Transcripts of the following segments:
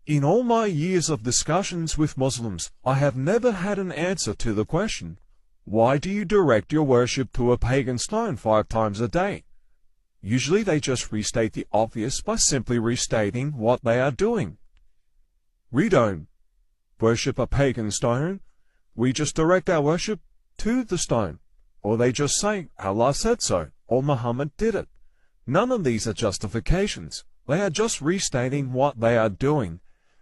In all my years of discussions with Muslims, I have never had an answer to the question, why do you direct your worship to a pagan stone 5 times a day? Usually they just restate the obvious by simply restating what they are doing. We don't worship a pagan stone, we just direct our worship to the stone. Or they just say, Allah said so, or Muhammad did it. None of these are justifications. They are just restating what they are doing.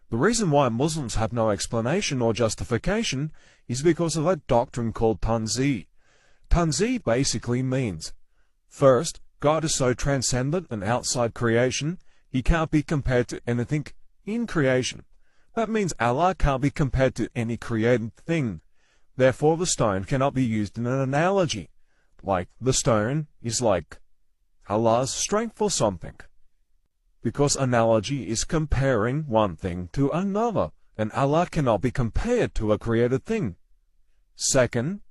The reason why Muslims have no explanation or justification is because of a doctrine called Tanzih. Tanzih basically means, first, God is so transcendent and outside creation, he can't be compared to anything in creation. That means Allah can't be compared to any created thing. Therefore, the stone cannot be used in an analogy, like the stone is like Allah's strength or something. Because analogy is comparing one thing to another, and Allah cannot be compared to a created thing. Second,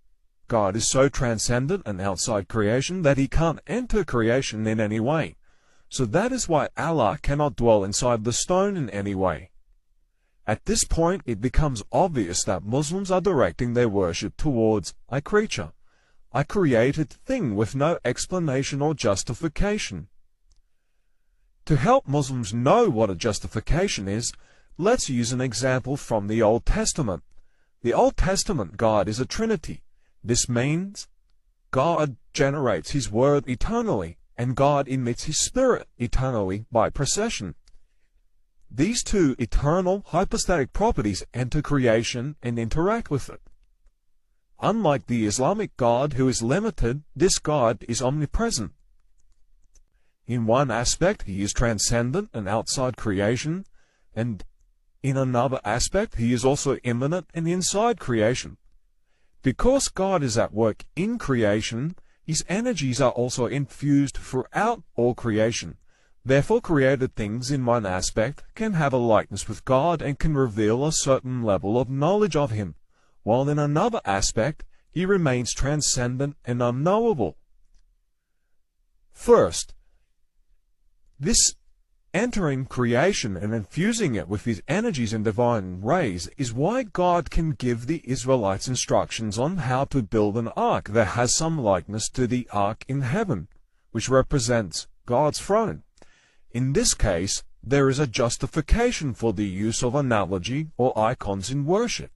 God is so transcendent and outside creation that he can't enter creation in any way. So that is why Allah cannot dwell inside the stone in any way. At this point, it becomes obvious that Muslims are directing their worship towards a creature, a created thing with no explanation or justification. To help Muslims know what a justification is, let's use an example from the Old Testament. The Old Testament God is a Trinity. This means God generates His Word eternally, and God emits His Spirit eternally by procession. These two eternal hypostatic properties enter creation and interact with it. Unlike the Islamic God who is limited, this God is omnipresent. In one aspect, he is transcendent and outside creation, and in another aspect, he is also immanent and inside creation. Because God is at work in creation, his energies are also infused throughout all creation. Therefore, created things in one aspect can have a likeness with God and can reveal a certain level of knowledge of him, while in another aspect, he remains transcendent and unknowable. First, this entering creation and infusing it with his energies and divine rays is why God can give the Israelites instructions on how to build an ark that has some likeness to the ark in heaven, which represents God's throne. In this case, there is a justification for the use of analogy or icons in worship.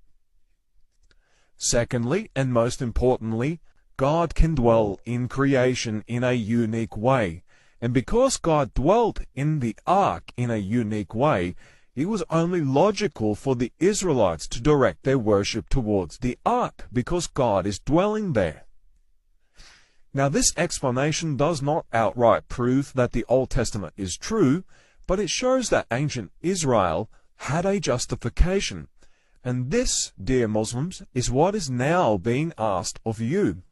Secondly, and most importantly, God can dwell in creation in a unique way. And because God dwelt in the ark in a unique way, it was only logical for the Israelites to direct their worship towards the ark, because God is dwelling there. Now, this explanation does not outright prove that the Old Testament is true, but it shows that ancient Israel had a justification. And this, dear Muslims, is what is now being asked of you.